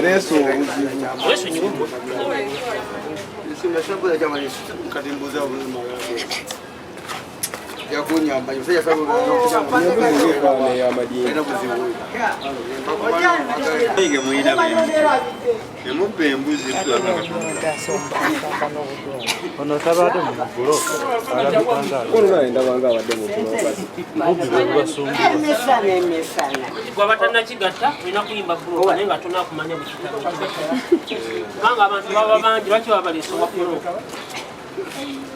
Ereso Wewe ni upo. Sina sababu ya jamani katimbuza ya kunyamba yosaya sababu ya maji. Ige muida emumpe embuzi mtu ono tabato mu golo alabikanga Kono enda banga abadde mu tulo basi. Emesana. Kwa batana kigatta ina kuyimba bulo nenga tuna kumanya mu kitabo. Banga abantu baba bangi lwaki babaleso wakulo.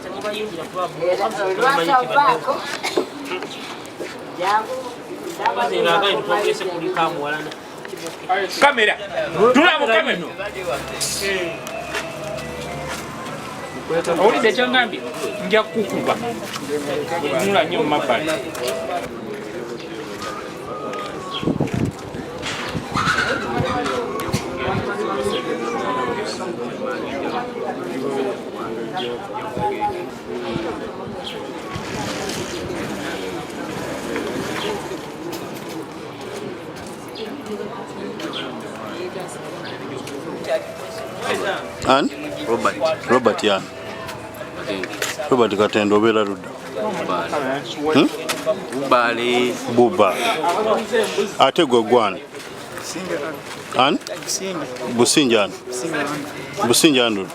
Tabayingira kwa bulo. Kamera. Tulabo kamera. Oli de changambi nja kukuba. Nula nyo mabali. An? Robert Yan. Robert Katendo obera ludda. Bali Buba. Ate gwe gwana. An? Businja. Businja ndo.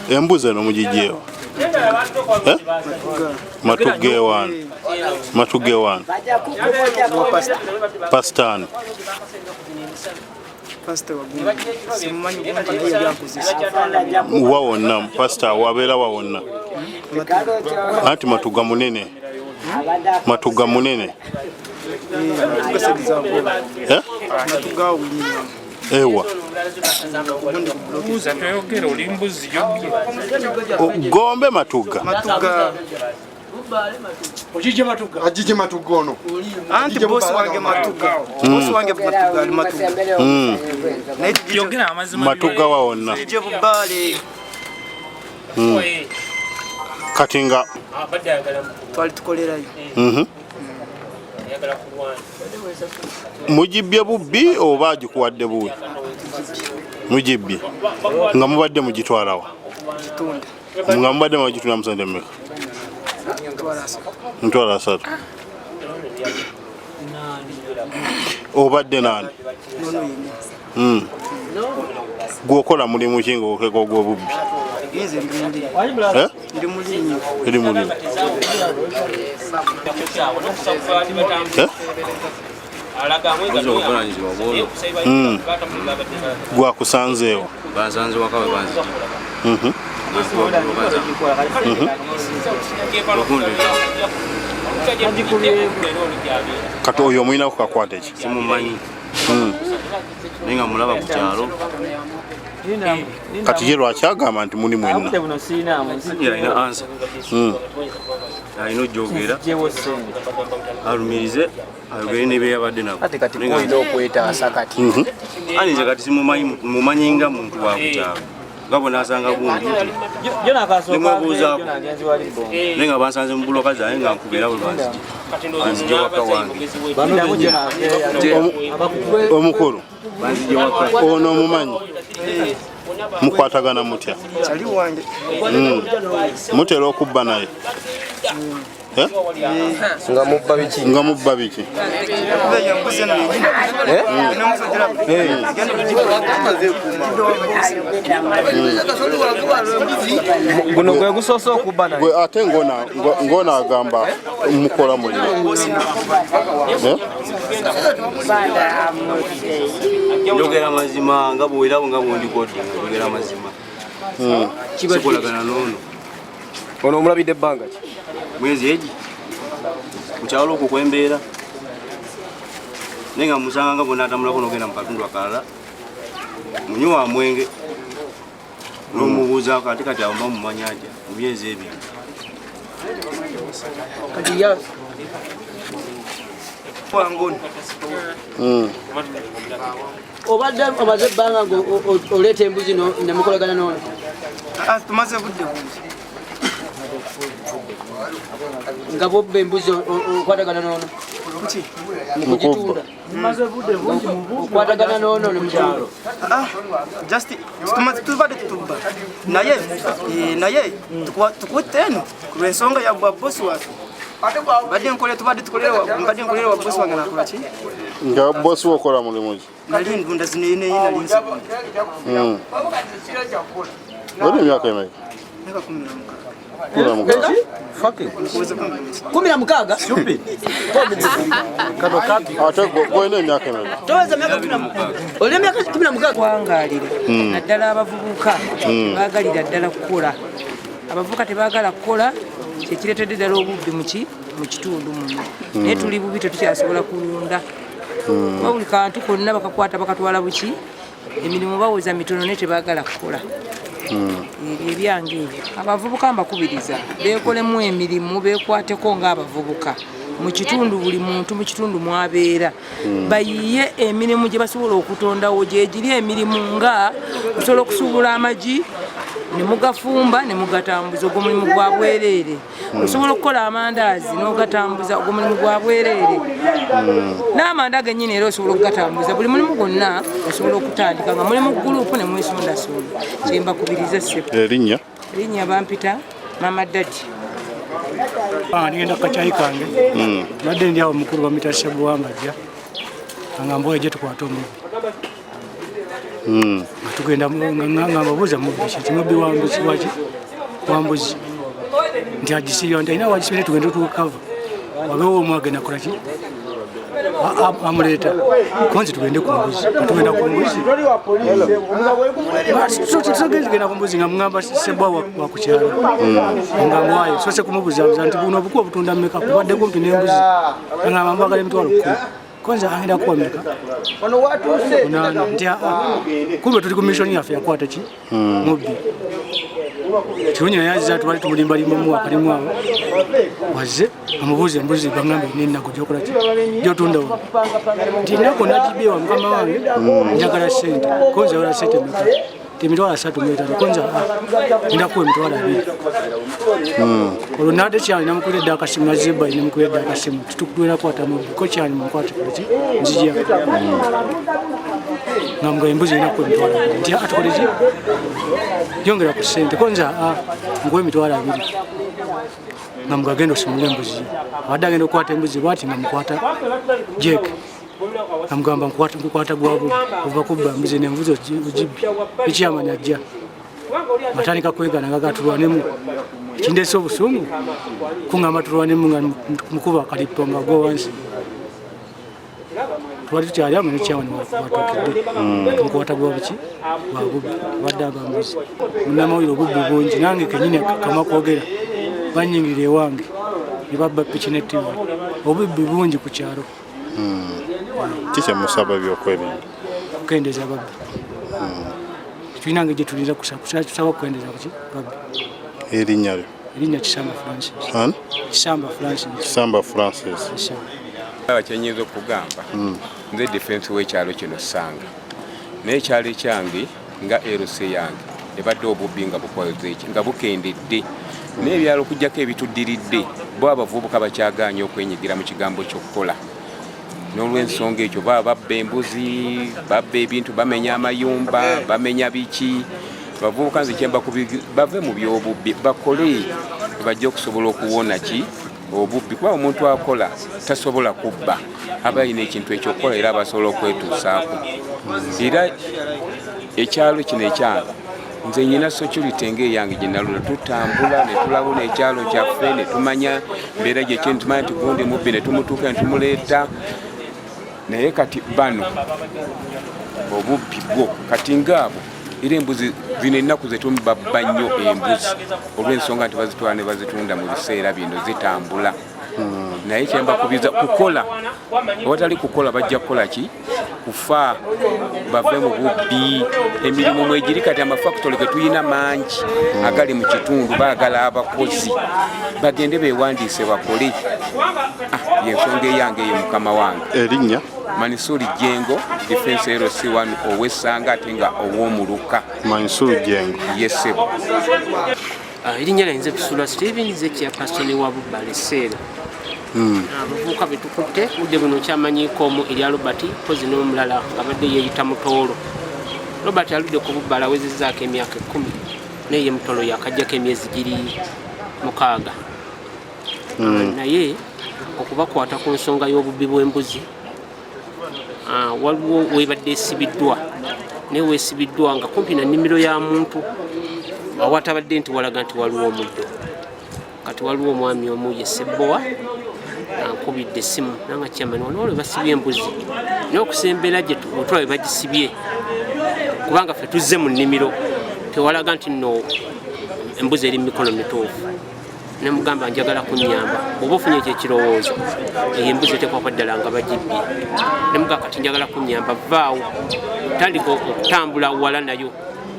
Embuzi eno mugijjeewo. Matuge wan. Matuge wan. Pastan. pastor wagumba simanyi kumpa ndiye byakozesa wawonna pastor wabeera wawonna anti matuga munene matuga munene matuga ulima ewa uza toyogera oli mbuzi gombe matuga Ojije matuga ajije matuga ono anti boss wange matuga boss wange matuga ali matuga yogera amazima matuga wawonna je bubale katinga twali tukolerayo mujibye bubbi oba agikuwadde buwe mujibye nga mubadde mugitwalawa kitunda nga mubadde mugitunda musande mmeka ntwala asatu obadde nani gwokola mulimu ki ngaokeka ogw'obubbi eri mulimu gwakusanzeewo kati oyo omuyina kukakwata eki simumanyi nenga mulaba ku kyalo kati ye lwaki agamba nti muli mwenna alina ansa alina ojjogera alumirize ayogere nebyeyabadde nabo anize kati simumanyi nga muntu wa ku kyalo ngabo nasanga gundi nemwebuuzaako nenga bansanze mu buloka zange nga nkubera bwe banzije waka wange omukulu ono omumanyi mukwatagana mutya mutera okubba naye nga mubba biki guno gwe gusoose okubba naye ate ng'ona agamba mukola mulina njogera mazima nga bw'erabo nga bw'ondikodde njogera mazima sikolagana n'ono ono omulabidde ebbanga ki mwezi egi ku kyalo okwo kwembeera naye nga musanga nga bonna atambulako n'ogenda mu katundu akalala munywa mwenge n'omubuuzaako ate kati awo mba mumanya atya mu myezi ebiri obadde omaze ebbanga oleeta embuzi nemukolagana n'ono tumaze budde bungi nga bobba embuzi okwatagana n'ono kuki mukitunda okwatagana nono ne mukyalo just tubadde tutubba naye tukutte eno ku lw'ensonga ya bosi waffe badde nkolera wa bosi wange nakola ki nga bosi wokola mulimu ki nali ndunda zinene nali nsaba oli emyaka emeka neka 16 ate gwolina emyaka emeka olina emyaka 16 kwangalira naddala abavubuka bagalira ddala kukola abavubuka tebaagala kukola kyekireetedde ddala obubbi mu kitundu muno naye tuli bubi tetukyasobola kulunda buli kantu konna bakakwata bakatwala buki emirimu bawoza mitono naye tebaagala kukola ebyange ebyo abavubuka mbakubiriza beekolemu emirimu beekwateko ng'abavubuka mu kitundu buli muntu mu kitundu mwabeera bayiye emirimu gye basobola okutondawo gyegiri emirimu nga osobola okusuubula amagi ne mugafumba ne mugatambuza ogwo mulimu gwa bwereere osobola okukola amandaazi n'ogatambuza ogwo mulimu gwa bwereere n'amanda gennyini era osobola okugatambuza buli mulimu gwonna osobola okutandika nga mulimu gurupu ne mwesondasonda kyembakubiriza ssebo erinnya bampita mama dadi nigenda kukacyayi kange badde ndi awo mukulu bamita Sebo w'amajja agamba oyo gye tukwata omubi tugenda ngababuuza mubbi kimubbi wambuzi nti agisiyo nti ayina wagisibire tugenda tukava wabewo omu agenda kolaki amuleeta konzi tugende ku mbuzi tugenda ku mbuzi tugenda ku mbuzi nga mugamba Sebo wakukyalo ngamba wayo sose kumubuzabuza nti buno obukuwa obutunda mmeka kubadde kumpi n'embuzi angamba mbagala emitwalo 10 konza agenda kuwameka nti kumbe tuli ku missoni yaffe yakwata ki mubbi kirungi naye aziza tubali tumulimbalimbamu akalimu awo wazze amubuuza embuzi baŋŋambe nenago gyokola ki gyotundawo nti nako nagibeewa mukama wange njagala sente konza wala sente meka emitwalo 3 mwetano konza ndakuwa emitwalo 2 olwo nadde kyali namukwira edda akasimu nazebayi namukwira edda akasimu tutukulera kwata mubbi ko kyali munkwate kuleki nzijya ngamuga embuzi inakuwa emitwalo 2 nti atukoleki yongera ku sente konza nguwa emitwalo 2 ngamuga agenda osimula embuzi wadde agenda okukwata embuzi bwati nga mukwata jeke amugamba nkukwata gwabu ova kubba mbuzi nembuzi ogibbi ekyamanya ajja matandika kwegana nga gatulwanemu ekindese obusungu kuŋŋamba tulwanemu nga mukuba akalipo nga gwa wansi twali tukyali amu nekyamanya watokedde mukwata gwabuki gwabubbi wadde abambuzi munamawire obubbi bungi nange kenyini kama kwogera banyingirira ewange ne babba piki ne TV obubbi bungi ku kyalo kikyemusaba byokwerinda okukendeza babbi tulinange gye tulinza kusaba okukendeza kuki babbi erinnya Kisamba Francis kyenyiza okugamba nze defense w'ekyalo kino Sanga naye ekyalo ekyange nga LC yange ebadde obubbi nga bukoze eki nga bukendedde n'ebyalo okujjako ebituddiridde bo abavubuka bakyagaanye okwenyigira mu kigambo ky'okukola n'olw'ensonga ekyo baba babba embuzi babba ebintu bamenya amayumba bamenya biki bavubuka nze kyemba bave mu byobubbi bakole bajja okusobola okuwona ki obubbi kuba omuntu akola tasobola kubba aba alina ekintu ekyokukola era abasobola okwetuusaako era ekyalo kino ekyange nze nyina security ng'eyange gye nalula tutambula ne tulabona ekyalo kyaffe ne tumanya mbeera gyekyeni tumanya nti gundi mubbi ne tumutuuka ne tumuleeta naye kati bano obubbi bwo kati ngaabo era embuzi zino ennaku zetumubabba nnyo embuzi olw'ensonga nti bazitwala ne bazitunda mu biseera bino zitambula naye kyembakubiza kukola awatali kukola bajja kukola ki kufa bave mu bubbi emirimu mwegiri kati amafactory ge tuyina mangi agali mu kitundu baagala abakozi bagende beewandiise bakole yensonga eyange eyo mukama wange erinnya Manisuri Jengo defense LC1 ow'Essanga ate nga ow'omuluka Manisuri Jengo yesebo erinnya lyinze Kusula Steven ze chairperson wa Bubbale Seera abavubuka betukutte budde buno kyamanyiiko omu erya Robert pozi n'omulala nga badde yeeyita Mutoolo. Robert aludde ku bubbala awezezzaako emyaka 10 naye Mutoolo yakajjako emyezi giri 6. Naye okubakwata ku nsonga y'obubbi bw'embuzi waliwo webadde esibiddwa naye weesibiddwa nga kumpi na nnimiro ya muntu awatabadde nti walaga nti waliwo omuddo. Kati waliwo omwami omu ye Ssebbowa ankubidde essimu nanga kyamani wano olwo basibye embuzi naye okusembera gye otulabe bagisibye kubanga ffe tuzze mu nnimiro tewalaga nti nno embuzi eri mu mikono mituufu. Ne mugamba njagala kunnyamba bw'oba ofunye ekyo ekirowoozo eyo embuzi eteekwa ddala nga bagibbye. Ne mugamba kati njagala kunnyamba vaawo tandika okutambula wala nayo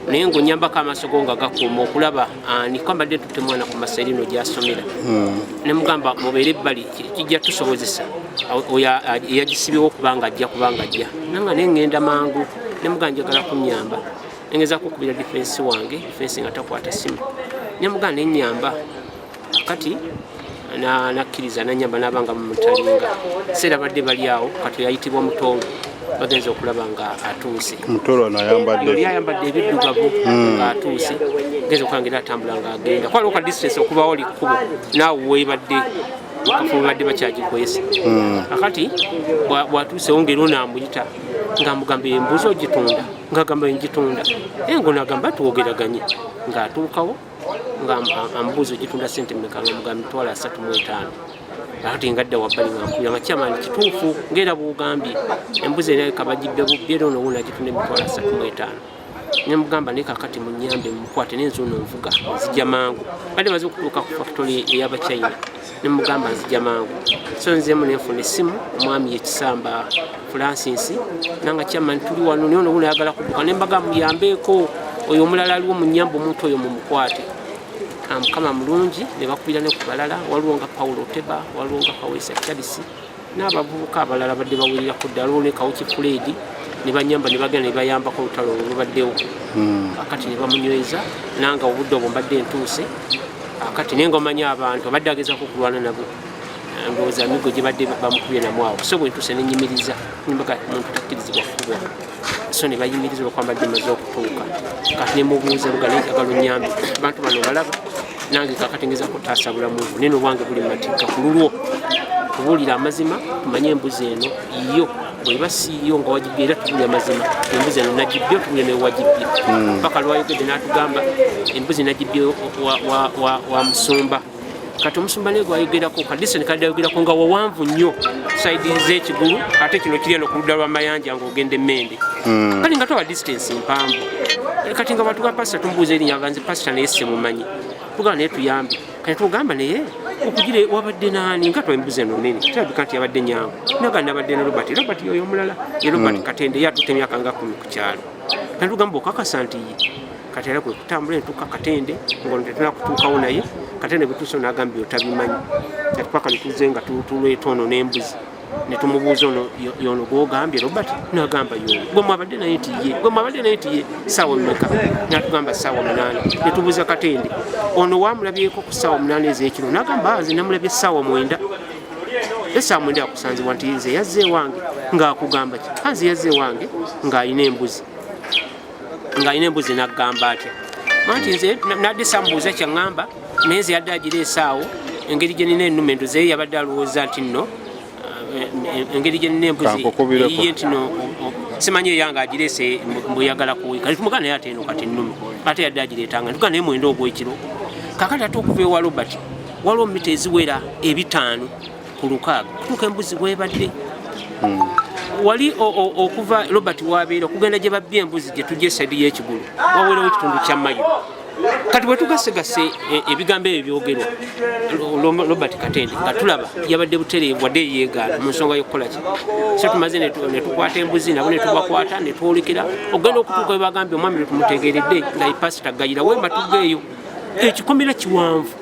naye ng'onnyambako amaaso go nga gakuuma okulaba niko mbadde tutte mwana ku Maserino gy'asomera. Ne mugamba mubeere ebbali kijja tusobozesa eyagisibyewo kubanga ajja nanga naye ŋŋenda mangu. Ne mugamba njagala kunnyamba nengezaako okubira difensi wange difensi nga takwata simu. Ne mugamba nennyamba kati nakkiriza nanyamba n'abanga mumutalinga seera badde bali awo kati yayitibwa Mutoolo bagenza okulaba nga atuuse. Mutoolo yayambadde ebiddugavu nga atuuse genza okulangira atambula nga agenda kwaliwo ka distance okubawo oli kkubo naawe webadde mukafu webadde bakyagikwesa. Akati bwatuuse wongera onaamuyita ng'amugamba embuzi ogitunda ng'agamba ngitunda naye ng'onagamba twogeraganye ng'atuukawo nga ambuzi ogitunda ssente mmeka ng'amugamba mitwalo 35. Ati ngadda wabbali ngankubira nga kyamani kituufu ng'era bw'ogambye embuzi erabika bagibbye bubbi era ono wuuna agitunda emitwalo 35. Ne mugamba naye kakati munnyambe mukwate n'enzo ono nvuga nzija mangu badde baze okutuuka ku factory ey'Abachina. Ne mugamba nzija mangu so nzeemu nenfuna essimu omwami Yekisamba Francis nanga kyamani tuli wano naye ono wuuna ayagala kudduka ne mbaga muyambeeko oyo omulala aliwo munnyamba omuntu oyo mumukwate. Mukama mulungi ne bakubira ne ku balala waliwo nga Paulo Teba waliwo nga Kawesa Charles n'abavubuka abalala badde bawulirako ddala ne Kawuki Fred ne banyamba ne bagenda ne bayambako olutalo olubaddewo. Akati ne bamunyweza nanga obudde obwo mbadde ntuuse akati naye nga omanyi abantu abadde agezaako okulwana nabo ndowooza amigo gye badde bamukubye namu awo so bwe ntuuse nenyimiriza nimbaga muntu takkirizibwa kubwa so ne bayimiriza olwokwambadde maze okutuuka kati ne mubuuza lugala njagala onnyambe abantu bano balaba nange kakati ngeza kutaasa bulamuvu neno obwange buli matikka ku lulwo tubuulira amazima tumanye embuzi eno yo bweba siiyo nga wagibbye era tubulya amazima embuzi eno nagibbye tubulya newe wagibbye paka lwayogedde n'atugamba embuzi nagibbye wa musumba. Kati omusumba naye gwayogerako kadisoni kadde ayogerako nga wawanvu nnyo saidi z'ekigulu ate kino kiri eno ku ludda lw'amayanja ng'ogenda emmende kati nga toba distance mpanvu. Kati nga batuga pasita tumubuuza erinnya aganze pasita naye semumanyi tugamba naye tuyambe kati tugamba naye okugire wabadde naani nga twembuzi eno nene tulabika nti yabadde nyangu naga nabadde ne Robert yoyo omulala ye Robert Katende yatutte emyaka nga 10 ku kyalo kati tugamba okakasa nti kati era kwe kutambula entuuka Katende ng'ono tetunakutuukawo naye Katende bwe tuuse n'agambye otabimanyi kati paka netuze nga tuleeta ono n'embuzi ne tumubuuza ono yono gw'ogambye Robert n'agamba yono gwe mwabadde naye nti ye ssaawa mmeka n'atugamba ssaawa 8 ne tubuuza Katende ono wamulabyeko ku ssaawa 8 ez'ekiro n'agamba nze namulabye ssaawa 9 essaawa 9 akusanzibwa nti nze yazze ewange ng'akugamba ki nze yazze ewange ng'alina embuzi n'agamba atya manti nze nadde samubuuza kyaŋŋamba naye nze yadde agireese awo engeri gye nina ennuma enduze ye yabadde alowooza nti nno engeri gye nina embuzi eyiye nti no simanyi eyange agireese mbweyagala kuwika netumugana naye ate eno kati nnuma ate yadde agireetanga ntuga naye mwenda ogw'ekiro kakati ate okuva ewa Robert waliwo mita eziwera 5 ku 6 kutuuka embuzi bwebadde wali okuva Robert wabeera okugenda gye babbye embuzi gye tujja esaidi y'ekigulu waweerawo ekitundu kya mayo kati bwe tugasegase ebigambo ebyo byogerwa Robert Katende nga tulaba yabadde butereevu wadde yeegaana mu nsonga y'okukola ki so tumaze ne tukwata embuzi nabo ne tubakwata ne twolekera ogenda okutuuka we bagambye omwami lwe tumutegeeredde nga ipasita gayira wemba tuggeeyo ekikomera kiwanvu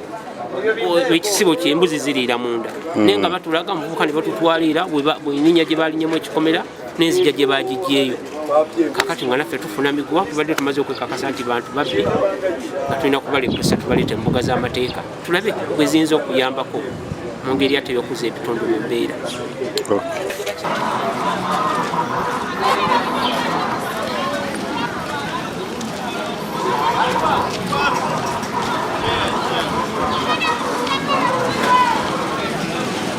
ekisibo kyembuzi ziriira munda naye nga batulaga muvubuka ne batutwalira bweninnya gye balinyemu ekikomera n'enzija gye bagijjeeyo kakati nga naffe tufuna miguwa tubadde tumaze okwekakasa nti bantu babbi nga tulina kubalekusa tubaleeta embuga z'amateeka tulabe bwe ziyinza okuyambako mu ngeri ate y'okuza ebitundu mu mbeera.